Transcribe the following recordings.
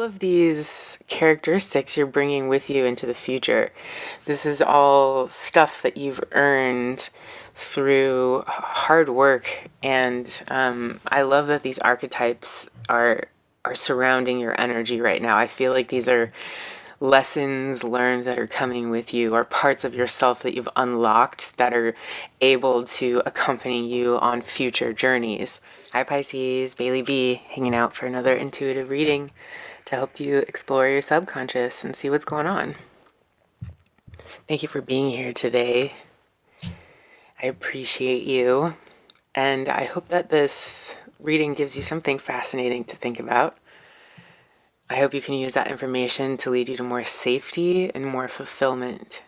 of these characteristics you're bringing with you into the future. This is all stuff that you've earned through hard work, and I love that these archetypes are surrounding your energy right now. I feel like these are lessons learned that are coming with you, or parts of yourself that you've unlocked that are able to accompany you on future journeys. Hi Pisces, Bailey B, hanging out for another intuitive reading to help you explore your subconscious and see what's going on. Thank you for being here today. I appreciate you, and I hope that this reading gives you something fascinating to think about. I hope you can use that information to lead you to more safety and more fulfillment.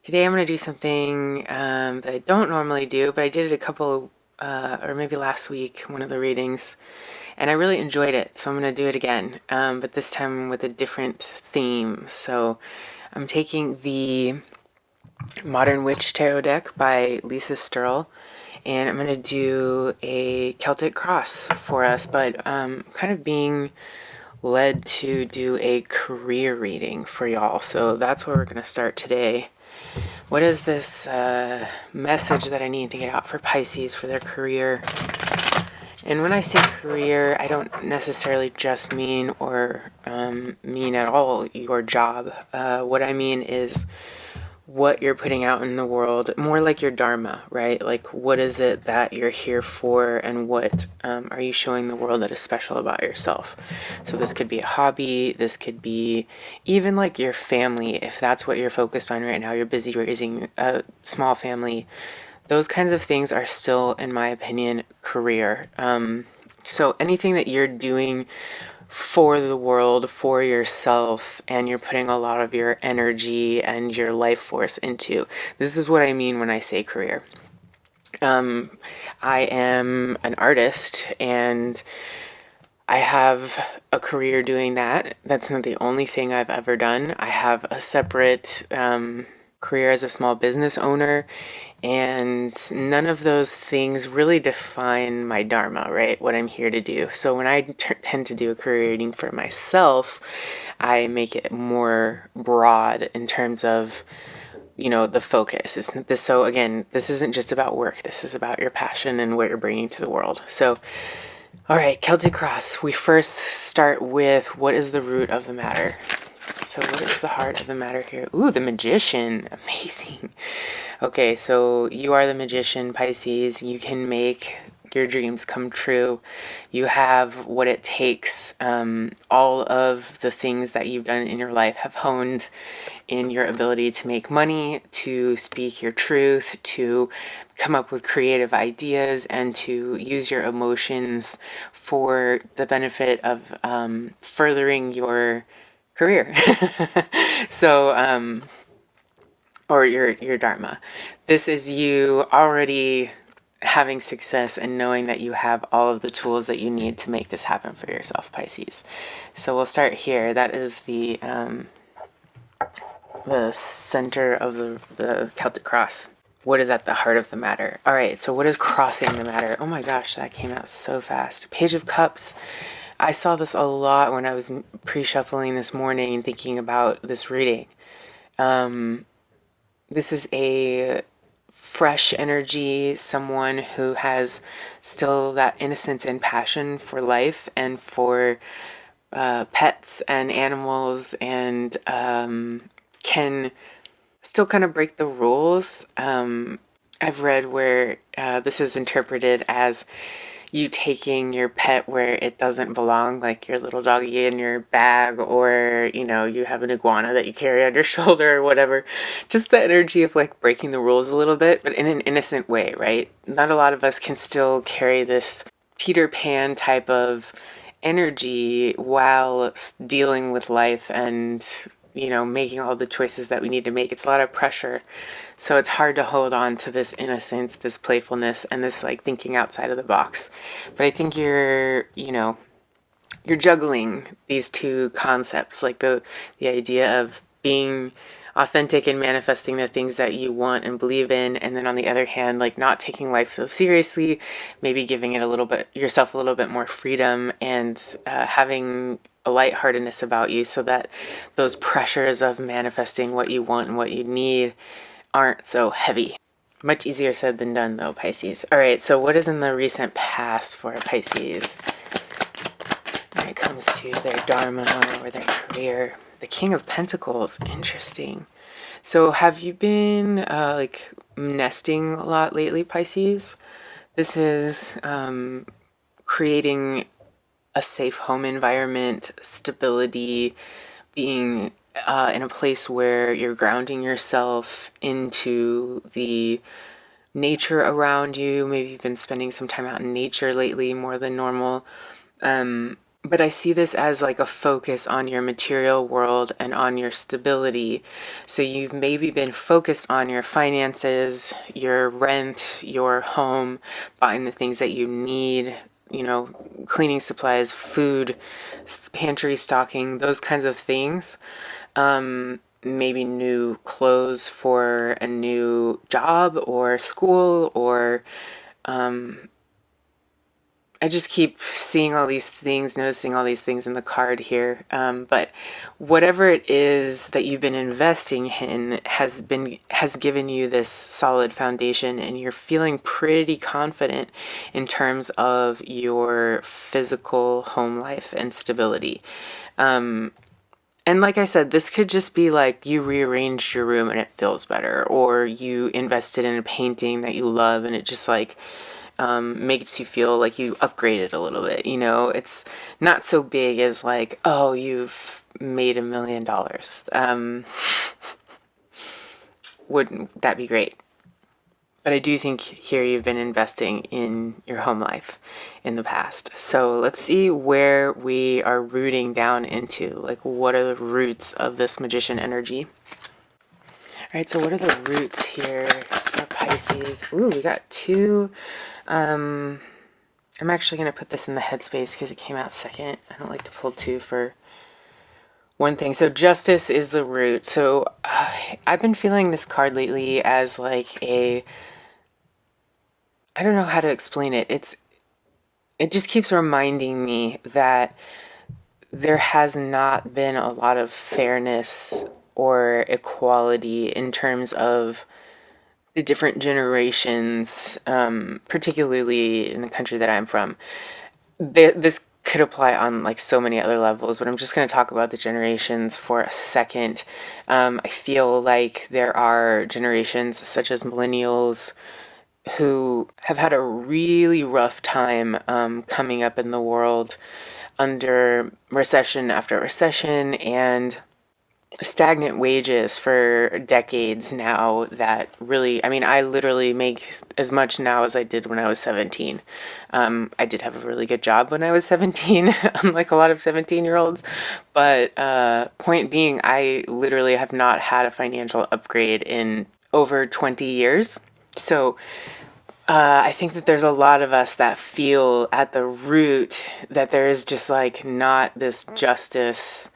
Today I'm going to do something that I don't normally do, but I did it a couple, or maybe last week, one of the readings, and I really enjoyed it, so I'm going to do it again, but this time with a different theme. So I'm taking the Modern Witch Tarot deck by Sterle, and I'm going to do a Celtic cross for us, but kind of being led to do a career reading for y'all. So that's where we're going to start today. What is this message that I need to get out for Pisces for their career? And when I say career, I don't necessarily just mean mean at all your job. What I mean is what you're putting out in the world, more like your dharma, right? Like, what is it that you're here for, and what are you showing the world that is special about yourself? So this could be a hobby, this could be even like your family, if that's what you're focused on right now. You're busy raising a small family. Those kinds of things are still, in my opinion, career. So anything that you're doing for the world, for yourself, and you're putting a lot of your energy and your life force into. This is what I mean when I say career. I am an artist, and I have a career doing that. That's not the only thing I've ever done. I have a separate career as a small business owner, and none of those things really define my dharma, right? What I'm here to do. So when I tend to do a career reading for myself, I make it more broad in terms of, the focus. It's this. So again, this isn't just about work. This is about your passion and what you're bringing to the world. So, all right, Celtic cross. We first start with, what is the root of the matter? So what is the heart of the matter here? Ooh, the Magician. Amazing. Okay, so you are the Magician, Pisces. You can make your dreams come true. You have what it takes. All of the things that you've done in your life have honed in your ability to make money, to speak your truth, to come up with creative ideas, and to use your emotions for the benefit of furthering your career. So, or your dharma. This is you already having success and knowing that you have all of the tools that you need to make this happen for yourself, Pisces. So we'll start here. That is the center of the Celtic cross. What is at the heart of the matter? All right, so what is crossing the matter? Oh my gosh, that came out so fast. Page of Cups. I saw this a lot when I was pre-shuffling this morning and thinking about this reading. This is a fresh energy, someone who has still that innocence and passion for life and for pets and animals, and can still kind of break the rules. I've read where this is interpreted as you taking your pet where it doesn't belong, like your little doggy in your bag, or you have an iguana that you carry on your shoulder or whatever. Just the energy of like breaking the rules a little bit, but in an innocent way, right? Not a lot of us can still carry this Peter Pan type of energy while dealing with life and making all the choices that we need to make. It's a lot of pressure. So it's hard to hold on to this innocence, this playfulness, and this like thinking outside of the box. But I think you're juggling these two concepts, like the idea of being authentic and manifesting the things that you want and believe in, and then on the other hand, like not taking life so seriously, maybe giving it yourself a little bit more freedom, and having a lightheartedness about you so that those pressures of manifesting what you want and what you need aren't so heavy. Much easier said than done, though, Pisces. All right, so what is in the recent past for Pisces when it comes to their dharma or their career? The King of Pentacles. Interesting. So have you been like nesting a lot lately, Pisces? This is creating a safe home environment, stability, being in a place where you're grounding yourself into the nature around you. Maybe you've been spending some time out in nature lately more than normal. But I see this as like a focus on your material world and on your stability. So you've maybe been focused on your finances, your rent, your home, buying the things that you need, you know, cleaning supplies, food, pantry stocking, those kinds of things. Maybe new clothes for a new job or school, or I just keep seeing all these things, noticing all these things in the card here. But whatever it is that you've been investing in has given you this solid foundation, and you're feeling pretty confident in terms of your physical home life and stability. And like I said, this could just be like you rearranged your room and it feels better, or you invested in a painting that you love and it just like makes you feel like you upgraded a little bit. You know, it's not so big as like, oh, you've made $1 million. Wouldn't that be great? But I do think here you've been investing in your home life in the past. So let's see where we are rooting down into. Like, what are the roots of this Magician energy? All right, so what are the roots here for Pisces? Ooh, we got two. I'm actually going to put this in the headspace because it came out second. I don't like to pull two for one thing. So justice is the root. So I've been feeling this card lately as like I don't know how to explain it. It just keeps reminding me that there has not been a lot of fairness or equality in terms of the different generations, particularly in the country that I'm from. This could apply on like so many other levels, but I'm just going to talk about the generations for a second. I feel like there are generations such as millennials who have had a really rough time coming up in the world under recession after recession and stagnant wages for decades now that really, I mean, I literally make as much now as I did when I was 17. I did have a really good job when I was 17, unlike a lot of 17-year-olds. But point being, I literally have not had a financial upgrade in over 20 years. So I think that there's a lot of us that feel at the root that there is just like not this justice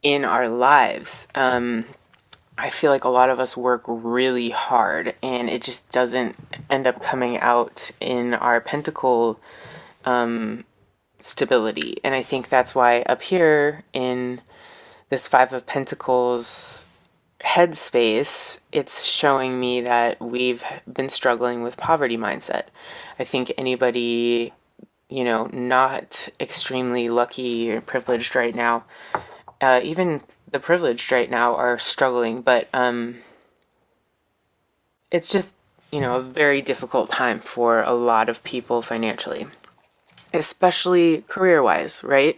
in our lives. I feel like a lot of us work really hard and it just doesn't end up coming out in our pentacle stability. And I think that's why up here in this Five of Pentacles headspace, it's showing me that we've been struggling with poverty mindset. I think anybody, you know, not extremely lucky or privileged right now, even the privileged right now are struggling, but it's just, you know, a very difficult time for a lot of people financially, especially career-wise, right?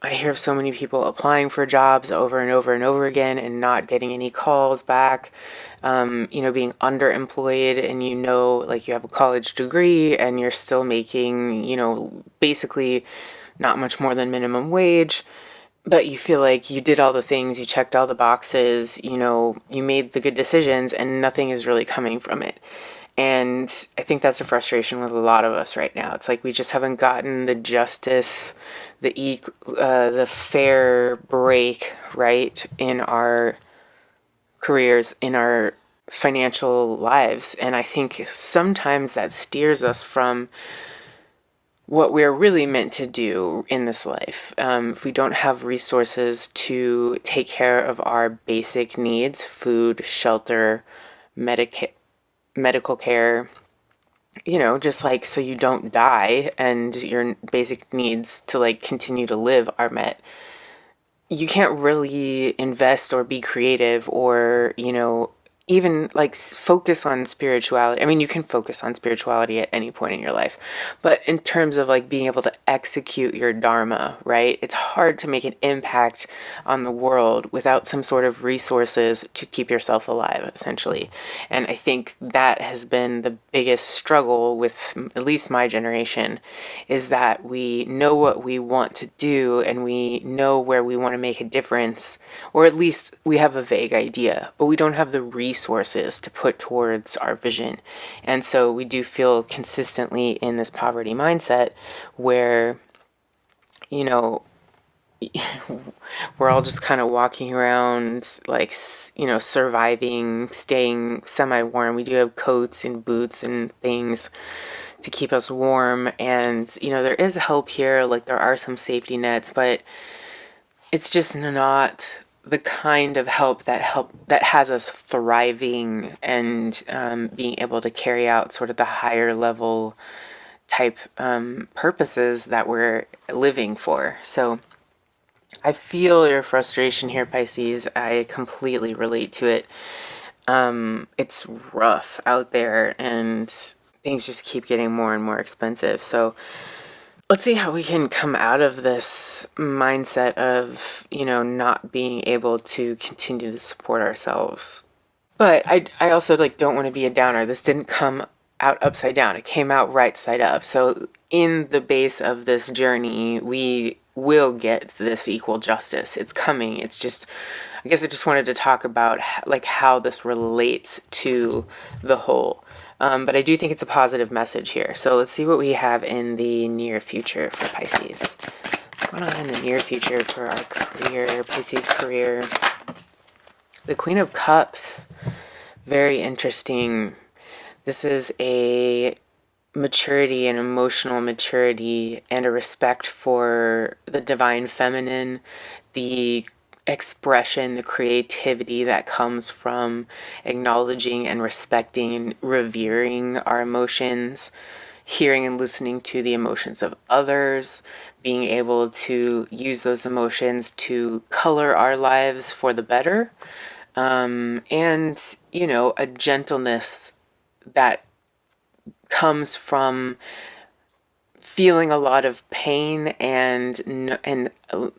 I hear of so many people applying for jobs over and over and over again and not getting any calls back, you know, being underemployed and you know, like you have a college degree and you're still making, you know, basically not much more than minimum wage, but you feel like you did all the things, you checked all the boxes, you know, you made the good decisions and nothing is really coming from it. And I think that's a frustration with a lot of us right now. It's like we just haven't gotten the justice, the fair break, right, in our careers, in our financial lives. And I think sometimes that steers us from what we're really meant to do in this life. If we don't have resources to take care of our basic needs, food, shelter, medical care, just like so you don't die and your basic needs to like continue to live are met, you can't really invest or be creative or, even like focus on spirituality. I mean, you can focus on spirituality at any point in your life, but in terms of like being able to execute your dharma, right? It's hard to make an impact on the world without some sort of resources to keep yourself alive, essentially. And I think that has been the biggest struggle with at least my generation, is that we know what we want to do and we know where we want to make a difference, or at least we have a vague idea, but we don't have the resources to put towards our vision. And so we do feel consistently in this poverty mindset where, you know, we're all just kind of walking around like, surviving, staying semi-warm. We do have coats and boots and things to keep us warm. And, there is help here. Like there are some safety nets, but it's just not the kind of help that has us thriving and being able to carry out sort of the higher level type purposes that we're living for. So I feel your frustration here, Pisces. I completely relate to it. It's rough out there and things just keep getting more and more expensive. So let's see how we can come out of this mindset of, not being able to continue to support ourselves. But I also like don't want to be a downer. This didn't come out upside down. It came out right side up. So in the base of this journey, we will get this equal justice. It's coming. It's just, I guess I just wanted to talk about like how this relates to the whole. But I do think it's a positive message here. So let's see what we have in the near future for Pisces. What's going on in the near future for our career, Pisces career? The Queen of Cups. Very interesting. This is a maturity, an emotional maturity, and a respect for the divine feminine, the expression, the creativity that comes from acknowledging and respecting and revering our emotions, hearing and listening to the emotions of others, being able to use those emotions to color our lives for the better, and, a gentleness that comes from feeling a lot of pain and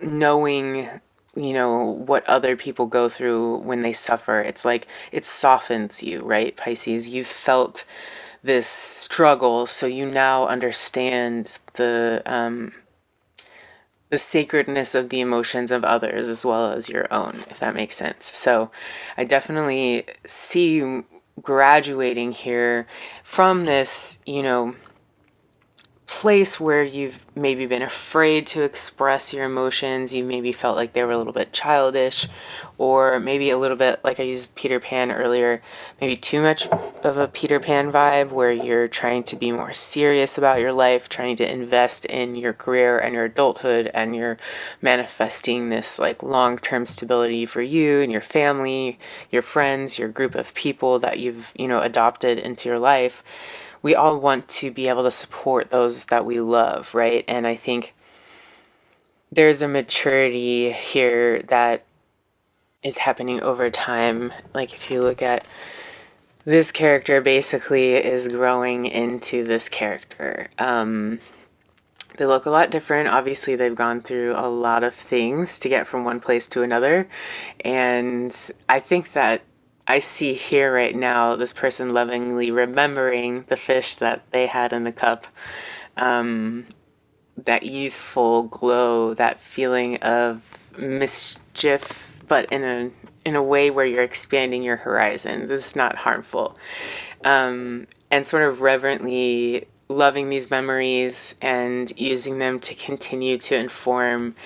knowing what other people go through when they suffer. It's like it softens you, right, Pisces? You've felt this struggle, so you now understand the sacredness of the emotions of others as well as your own, if that makes sense. So I definitely see you graduating here from this, place where you've maybe been afraid to express your emotions. You maybe felt like they were a little bit childish, or maybe a little bit like I used Peter Pan earlier, maybe too much of a Peter Pan vibe where you're trying to be more serious about your life, trying to invest in your career and your adulthood, and you're manifesting this like long-term stability for you and your family, your friends, your group of people that you've, adopted into your life. We all want to be able to support those that we love, right? And I think there's a maturity here that is happening over time. Like if you look at this character, basically is growing into this character. They look a lot different. Obviously, they've gone through a lot of things to get from one place to another. And I think that I see here right now this person lovingly remembering the fish that they had in the cup. That youthful glow, that feeling of mischief, but in a way where you're expanding your horizon. This is not harmful. And sort of reverently loving these memories and using them to continue to inform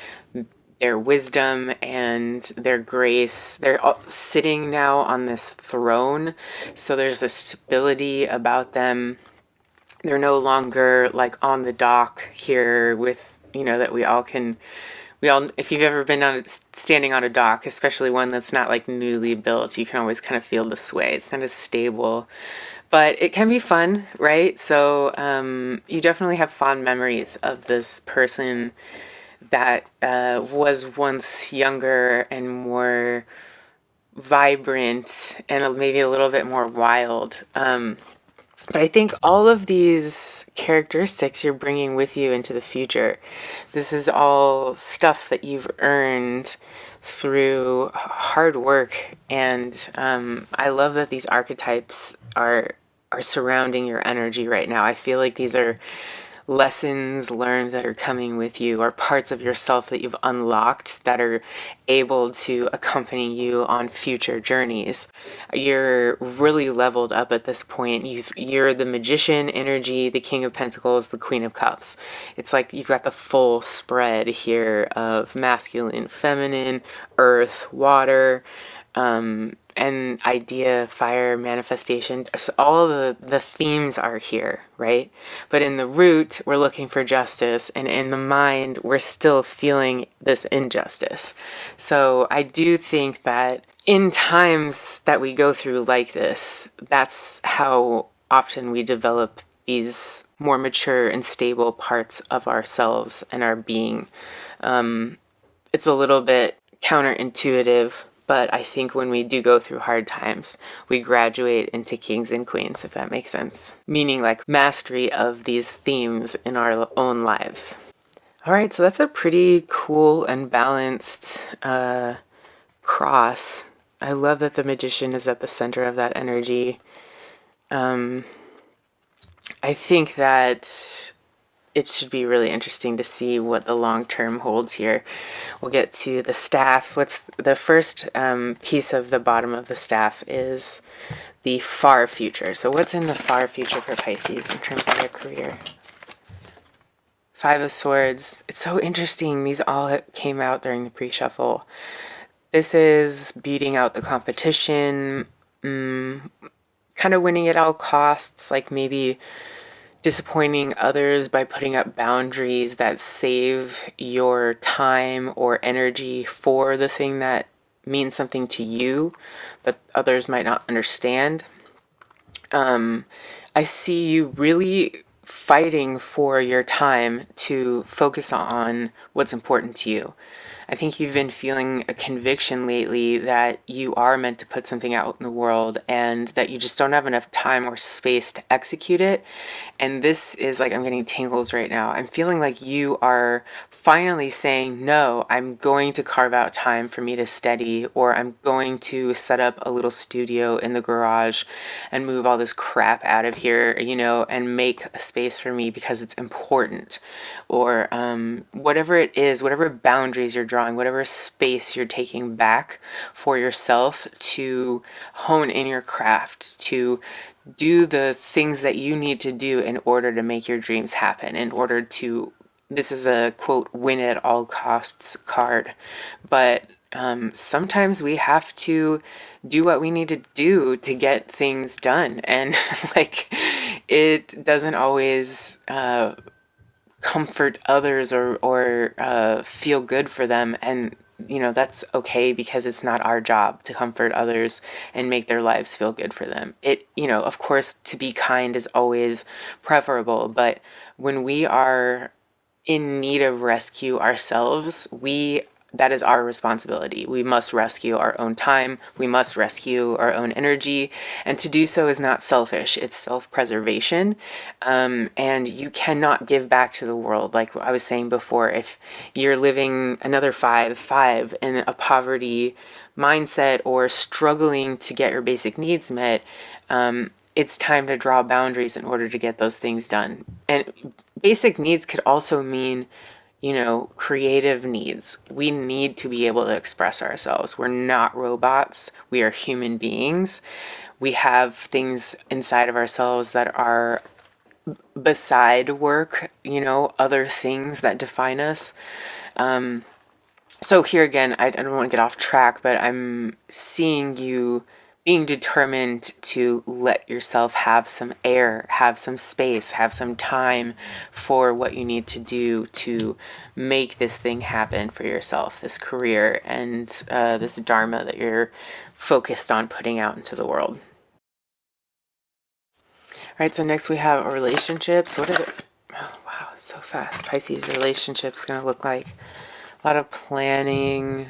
their wisdom and their grace. They're all sitting now on this throne, so there's this stability about them They're no longer like on the dock here with, that we all, if you've ever been standing on a dock, especially one that's not like newly built, you can always kind of feel the sway. It's not as stable, but it can be fun, right? So you definitely have fond memories of this person that was once younger and more vibrant and maybe a little bit more wild. But I think all of these characteristics you're bringing with you into the future. This is all stuff that you've earned through hard work, and I love that these archetypes are surrounding your energy right now. I feel like these are lessons learned that are coming with you, or parts of yourself that you've unlocked that are able to accompany you on future journeys. You're really leveled up at this point. You're the magician energy, the King of Pentacles, the Queen of Cups. It's like you've got the full spread here of masculine, feminine, earth, water, and idea, fire, manifestation. So all the themes are here, right? But in the root, we're looking for justice, and in the mind, we're still feeling this injustice. So I do think that in times that we go through like this, that's how often we develop these more mature and stable parts of ourselves and our being. It's a little bit counterintuitive, but I think when we do go through hard times, we graduate into kings and queens, if that makes sense. Meaning like mastery of these themes in our own lives. All right, so that's a pretty cool and balanced cross. I love that the magician is at the center of that energy. I think that it should be really interesting to see what the long term holds here. We'll get to the staff. What's the first piece of the bottom of the staff is the far future. So what's in the far future for Pisces in terms of their career? Five of Swords. It's so interesting. These all came out during the pre-shuffle. This is beating out the competition, kind of winning at all costs, like maybe disappointing others by putting up boundaries that save your time or energy for the thing that means something to you, but others might not understand. I see you really fighting for your time to focus on what's important to you. I think you've been feeling a conviction lately that you are meant to put something out in the world and that you just don't have enough time or space to execute it. And this is like, I'm getting tingles right now. I'm feeling like you are finally saying, no, I'm going to carve out time for me to study, or I'm going to set up a little studio in the garage and move all this crap out of here, and make a space for me because it's important. Or whatever it is, whatever boundaries you're drawing, whatever space you're taking back for yourself to hone in your craft, to do the things that you need to do in order to make your dreams happen, in order to, this is a quote, win at all costs card. But sometimes we have to do what we need to do to get things done. And like, it doesn't always comfort others or feel good for them, and that's okay, because it's not our job to comfort others and make their lives feel good for them. It, of course, to be kind is always preferable, but when we are in need of rescue ourselves, that is our responsibility. We must rescue our own time. We must rescue our own energy. And to do so is not selfish. It's self-preservation. And you cannot give back to the world. Like I was saying before, if you're living another 5 in a poverty mindset or struggling to get your basic needs met, it's time to draw boundaries in order to get those things done. And basic needs could also mean creative needs. We need to be able to express ourselves. We're not robots. We are human beings. We have things inside of ourselves that are beside work, other things that define us. So here again, I don't want to get off track, but I'm seeing you being determined to let yourself have some air, have some space, have some time for what you need to do to make this thing happen for yourself, this career and this dharma that you're focused on putting out into the world. All right, so next we have relationships. What is it? Oh, wow, it's so fast. Pisces relationships going to look like a lot of planning.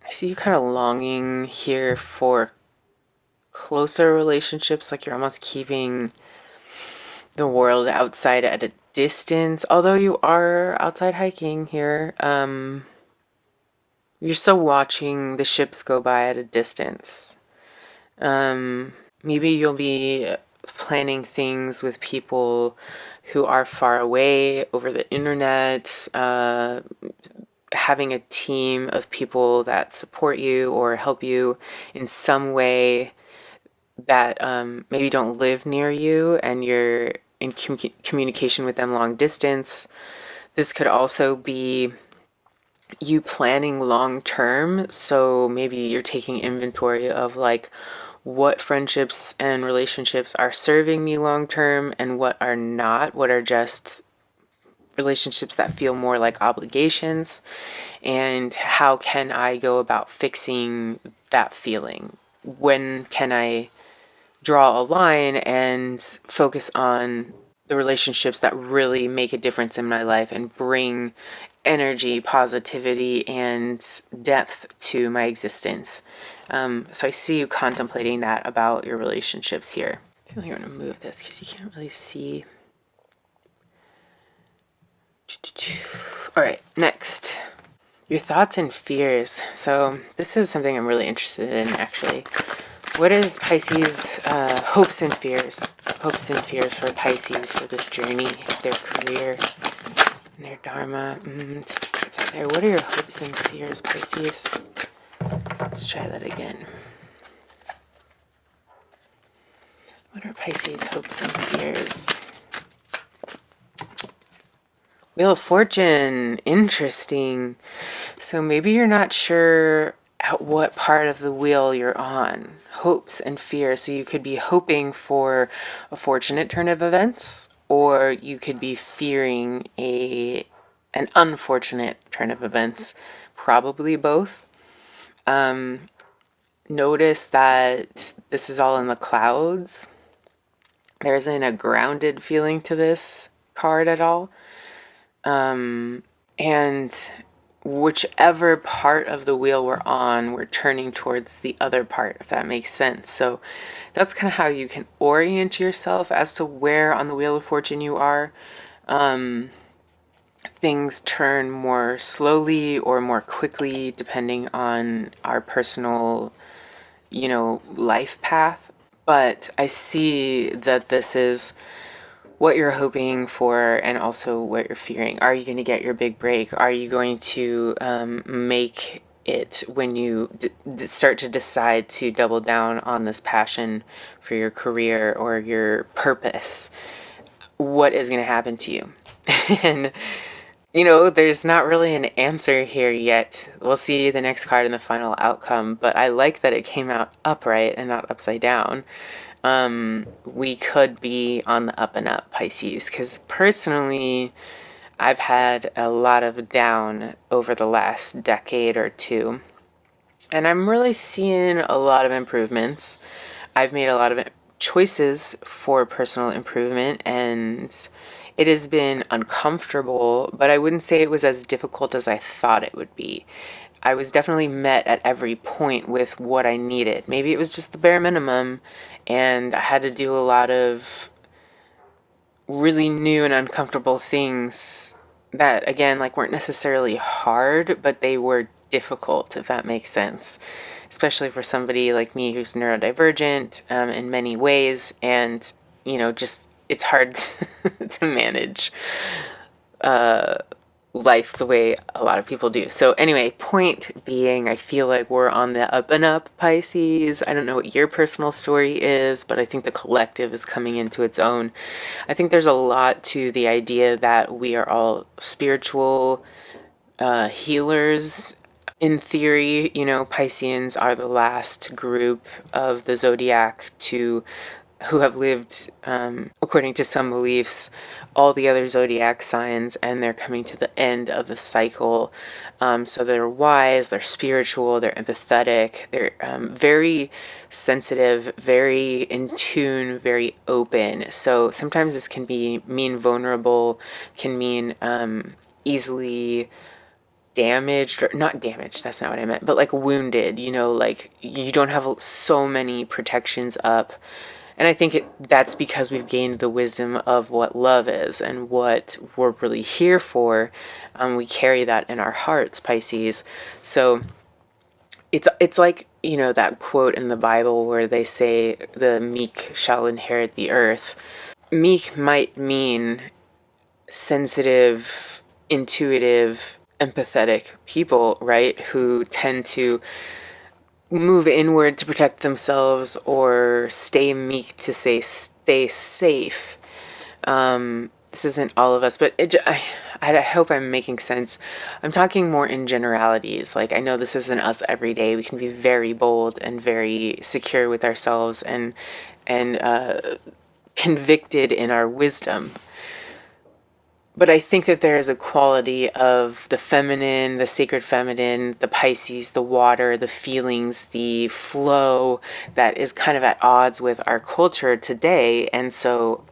I see you kind of longing here for closer relationships, like you're almost keeping the world outside at a distance. Although you are outside hiking here, you're still watching the ships go by at a distance. Maybe you'll be planning things with people who are far away over the internet, having a team of people that support you or help you in some way that maybe don't live near you and you're in communication with them long distance. This could also be you planning long term. So maybe you're taking inventory of like what friendships and relationships are serving me long term and what are not, what are just relationships that feel more like obligations, and how can I go about fixing that feeling? When can I draw a line and focus on the relationships that really make a difference in my life and bring energy, positivity, and depth to my existence? So I see you contemplating that about your relationships here. I feel like I'm going to move this because you can't really see. All right, next. Your thoughts and fears. So this is something I'm really interested in, actually. What is Pisces' hopes and fears? Hopes and fears for Pisces for this journey, their career, and their dharma. What are your hopes and fears, Pisces? Let's try that again. What are Pisces' hopes and fears? Wheel of Fortune. Interesting. So maybe you're not sure at what part of the wheel you're on. Hopes and fears. So you could be hoping for a fortunate turn of events, or you could be fearing an unfortunate turn of events. Probably both. Notice that this is all in the clouds. There isn't a grounded feeling to this card at all. And whichever part of the wheel we're on, we're turning towards the other part, if that makes sense. So that's kind of how you can orient yourself as to where on the Wheel of Fortune you are. Things turn more slowly or more quickly depending on our personal, life path. But I see that this is what you're hoping for and also what you're fearing. Are you going to get your big break? Are you going to make it when you start to decide to double down on this passion for your career or your purpose? What is going to happen to you? And there's not really an answer here yet. We'll see the next card in the final outcome, but I like that it came out upright and not upside down. We could be on the up and up, Pisces, because personally, I've had a lot of down over the last decade or two, and I'm really seeing a lot of improvements. I've made a lot of choices for personal improvement, and it has been uncomfortable, but I wouldn't say it was as difficult as I thought it would be. I was definitely met at every point with what I needed. Maybe it was just the bare minimum, and I had to do a lot of really new and uncomfortable things that, again, weren't necessarily hard, but they were difficult, if that makes sense. Especially for somebody like me who's neurodivergent in many ways, and, just it's hard to manage life the way a lot of people do. So anyway, point being, I feel like we're on the up and up, Pisces. I don't know what your personal story is, but I think the collective is coming into its own. I think there's a lot to the idea that we are all spiritual healers In theory, Pisceans are the last group of the zodiac to who have lived, according to some beliefs, all the other zodiac signs, and they're coming to the end of the cycle. So they're wise, they're spiritual, they're empathetic, they're very sensitive, very in tune, very open. So sometimes this can mean vulnerable, can mean easily damaged, or not damaged, that's not what I meant, but like wounded, like you don't have so many protections up. And I think that's because we've gained the wisdom of what love is and what we're really here for. We carry that in our hearts, Pisces. So it's like, that quote in the Bible where they say the meek shall inherit the earth. Meek might mean sensitive, intuitive, empathetic people, right? Who tend to move inward to protect themselves or stay meek to stay safe. This isn't all of us, but I hope I'm making sense. I'm talking more in generalities. Like, I know this isn't us every day. We can be very bold and very secure with ourselves and convicted in our wisdom. But I think that there is a quality of the feminine, the sacred feminine, the Pisces, the water, the feelings, the flow that is kind of at odds with our culture today. And so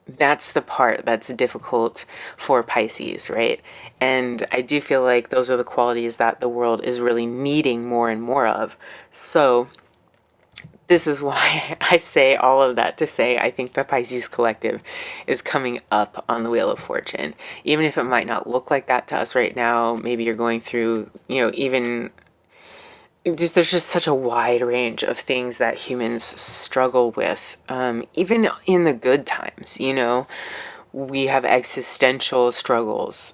that's the part that's difficult for Pisces, right? And I do feel like those are the qualities that the world is really needing more and more of. So this is why I say all of that to say I think the Pisces collective is coming up on the Wheel of Fortune. Even if it might not look like that to us right now, maybe you're going through, even just there's just such a wide range of things that humans struggle with, even in the good times, we have existential struggles.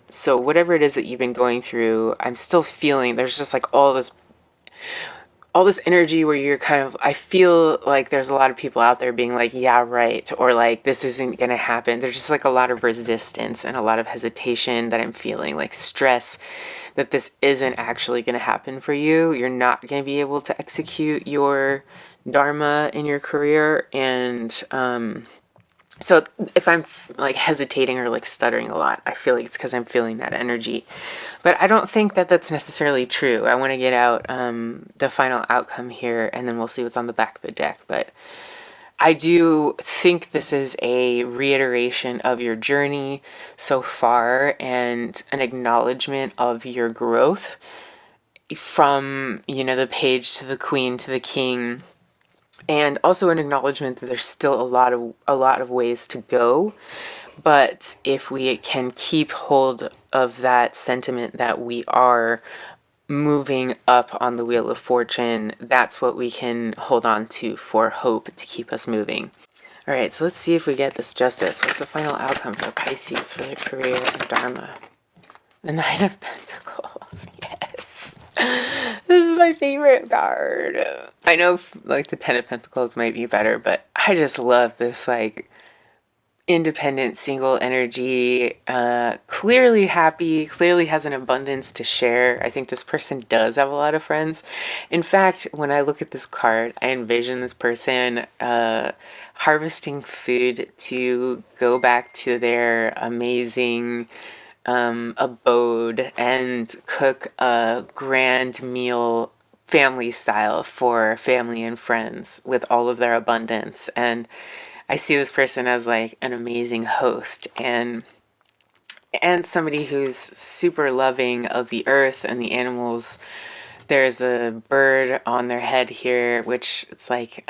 So whatever it is that you've been going through, I'm still feeling there's just like all this energy where you're kind of, I feel like there's a lot of people out there being like, yeah, right, or like, this isn't going to happen. There's just like a lot of resistance and a lot of hesitation that I'm feeling, like stress that this isn't actually going to happen for you. You're not going to be able to execute your dharma in your career. And so if I'm like hesitating or like stuttering a lot, I feel like it's because I'm feeling that energy. But I don't think that that's necessarily true. I want to get out the final outcome here, and then we'll see what's on the back of the deck. But I do think this is a reiteration of your journey so far and an acknowledgement of your growth from, the page to the queen to the king, and also an acknowledgement that there's still a lot of ways to go. But if we can keep hold of that sentiment that we are moving up on the Wheel of Fortune, that's what we can hold on to for hope to keep us moving. All right, so let's see if we get this justice. What's the final outcome for Pisces for their career and dharma? The Nine of Pentacles. Yes. This is my favorite card. I know like the Ten of Pentacles might be better, but I just love this like independent single energy, clearly happy, clearly has an abundance to share. I think this person does have a lot of friends. In fact, when I look at this card, I envision this person harvesting food to go back to their amazing abode and cook a grand meal family style for family and friends with all of their abundance. And I see this person as like an amazing host and somebody who's super loving of the earth and the animals. There's a bird on their head here, which it's like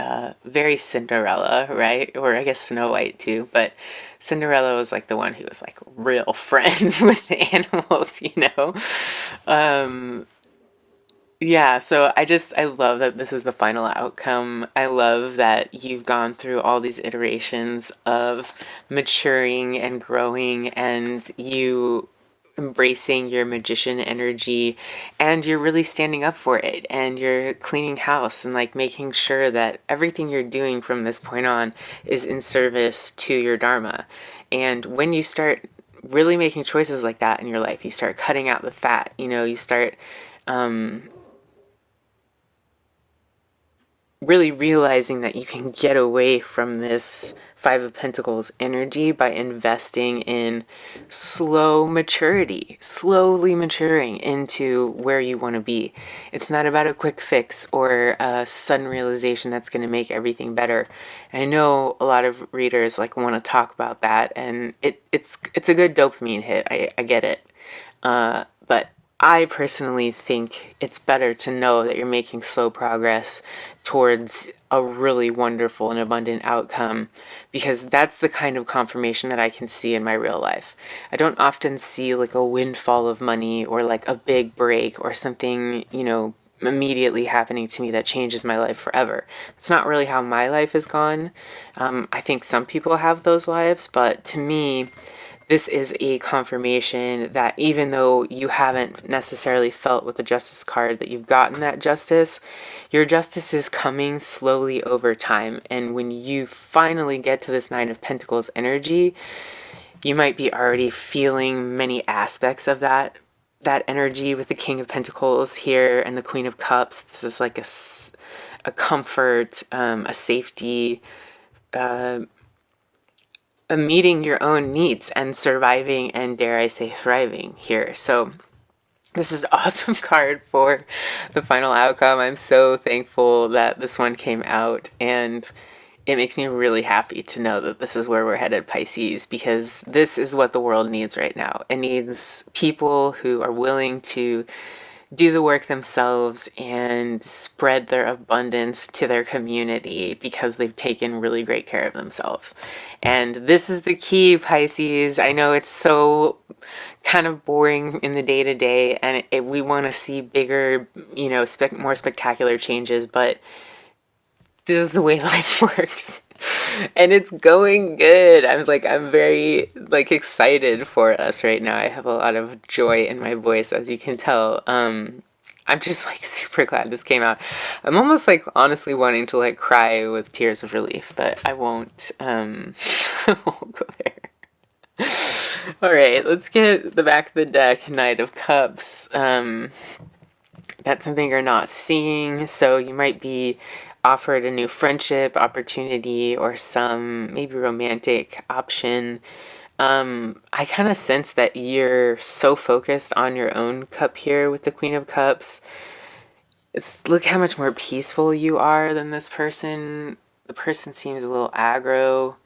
very Cinderella, right? Or I guess Snow White too. But Cinderella was like the one who was like real friends with the animals, Yeah, so I love that this is the final outcome. I love that you've gone through all these iterations of maturing and growing and you embracing your magician energy, and you're really standing up for it, and you're cleaning house and like making sure that everything you're doing from this point on is in service to your dharma. And when you start really making choices like that in your life. You start cutting out the fat, you start really realizing that you can get away from this Five of Pentacles energy by investing in slow maturity, slowly maturing into where you want to be. It's not about a quick fix or a sudden realization that's going to make everything better. And I know a lot of readers like want to talk about that, and it's a good dopamine hit. I get it. But I personally think it's better to know that you're making slow progress towards a really wonderful and abundant outcome, because that's the kind of confirmation that I can see in my real life. I don't often see like a windfall of money or like a big break or something, immediately happening to me that changes my life forever. It's not really how my life has gone. I think some people have those lives, but to me, this is a confirmation that even though you haven't necessarily felt with the Justice card that you've gotten that justice, your justice is coming slowly over time. And when you finally get to this Nine of Pentacles energy, you might be already feeling many aspects of that energy with the King of Pentacles here and the Queen of Cups. This is like a comfort, a safety, meeting your own needs and surviving and, dare I say, thriving here. So this is an awesome card for the final outcome. I'm so thankful that this one came out, and it makes me really happy to know that this is where we're headed, Pisces, because this is what the world needs right now. It needs people who are willing to do the work themselves and spread their abundance to their community because they've taken really great care of themselves. And this is the key, Pisces. I know it's so kind of boring in the day-to-day, and we want to see bigger, more spectacular changes, but this is the way life works. And it's going good. I'm very excited for us right now. I have a lot of joy in my voice, as you can tell. I'm just super glad this came out. I'm almost honestly wanting to cry with tears of relief, but I won't. I won't go there. All right, let's get the back of the deck. Knight of Cups. That's something you're not seeing, so you might be offered a new friendship opportunity or some maybe romantic option. I kind of sense that you're so focused on your own cup here with the Queen of Cups. Look how much more peaceful you are than this person. The person seems a little aggro.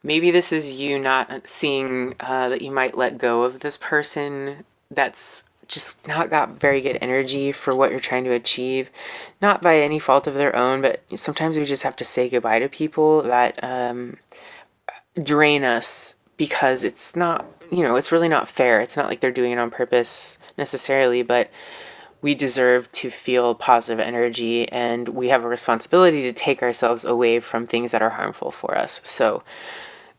Maybe this is you not seeing that you might let go of this person that's just not got very good energy for what you're trying to achieve. Not by any fault of their own, but sometimes we just have to say goodbye to people that drain us, because it's not, it's really not fair. It's not like they're doing it on purpose necessarily, but we deserve to feel positive energy, and we have a responsibility to take ourselves away from things that are harmful for us. So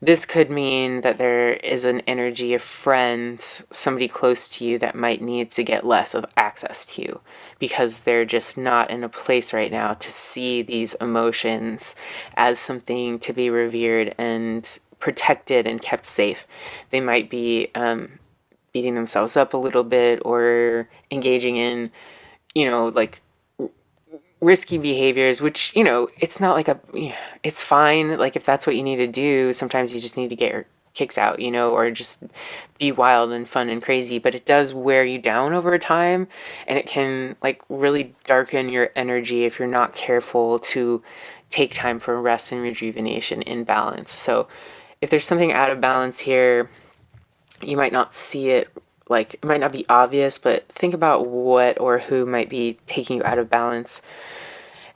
this could mean that there is an energy, a friend, somebody close to you that might need to get less of access to you because they're just not in a place right now to see these emotions as something to be revered and protected and kept safe. They might be beating themselves up a little bit or engaging in, risky behaviors, which, it's not it's fine. If that's what you need to do, sometimes you just need to get your kicks out, or just be wild and fun and crazy, but it does wear you down over time, and it can really darken your energy if you're not careful to take time for rest and rejuvenation in balance. So if there's something out of balance here, you might not see it, it might not be obvious, but think about what or who might be taking you out of balance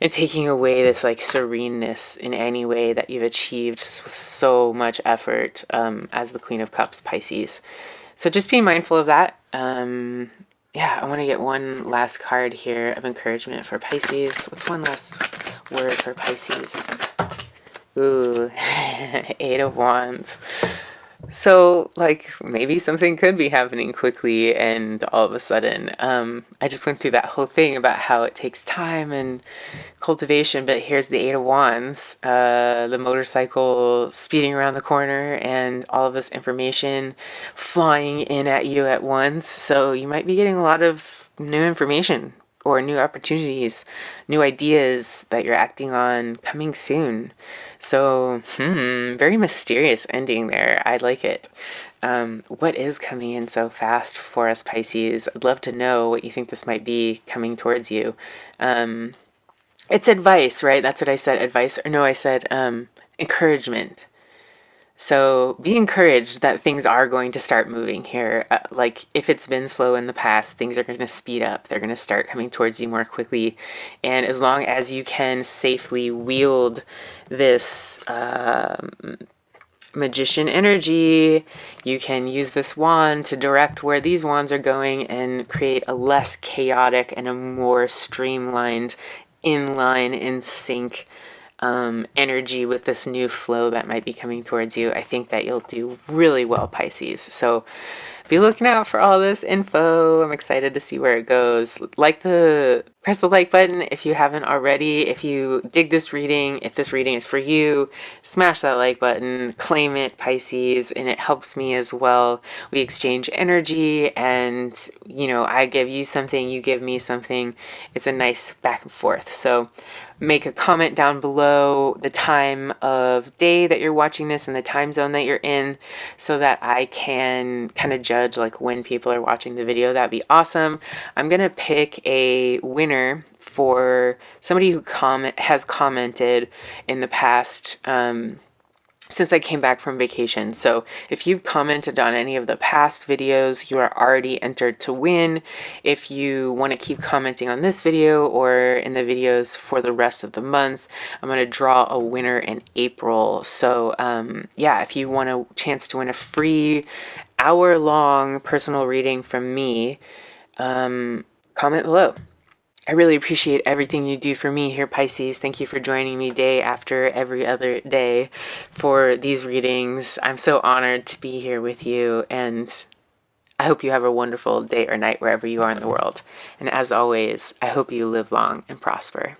and taking away this sereneness in any way that you've achieved with so much effort as the Queen of Cups, Pisces. So just be mindful of that. I want to get one last card here of encouragement for Pisces. What's one last word for Pisces? Ooh, Eight of Wands. So, like, maybe something could be happening quickly, and all of a sudden, I just went through that whole thing about how it takes time and cultivation, but here's the Eight of Wands, the motorcycle speeding around the corner, and all of this information flying in at you at once. So, you might be getting a lot of new information or new opportunities, new ideas that you're acting on coming soon. So, very mysterious ending there. I like it. What is coming in so fast for us, Pisces? I'd love to know what you think this might be coming towards you. Um, it's advice, right? That's what I said. Advice, or no, I said encouragement. So be encouraged that things are going to start moving here. Like if it's been slow in the past, things are going to speed up. They're going to start coming towards you more quickly. And as long as you can safely wield this magician energy, you can use this wand to direct where these wands are going and create a less chaotic and a more streamlined, in line, in sync energy with this new flow that might be coming towards you. I think that you'll do really well, Pisces. So be looking out for all this info. I'm excited to see where it goes. Press the like button if you haven't already. If you dig this reading, if this reading is for you, smash that like button, claim it, Pisces, and it helps me as well. We exchange energy, and I give you something, you give me something. It's a nice back and forth. So make a comment down below the time of day that you're watching this and the time zone that you're in so that I can kind of judge like when people are watching the video. That'd be awesome. I'm going to pick a winner for somebody who has commented in the past since I came back from vacation. So if you've commented on any of the past videos, you are already entered to win. If you want to keep commenting on this video or in the videos for the rest of the month, I'm going to draw a winner in April. So yeah, if you want a chance to win a free hour-long personal reading from me, comment below. I really appreciate everything you do for me here, Pisces. Thank you for joining me day after every other day for these readings. I'm so honored to be here with you, and I hope you have a wonderful day or night wherever you are in the world. And as always, I hope you live long and prosper.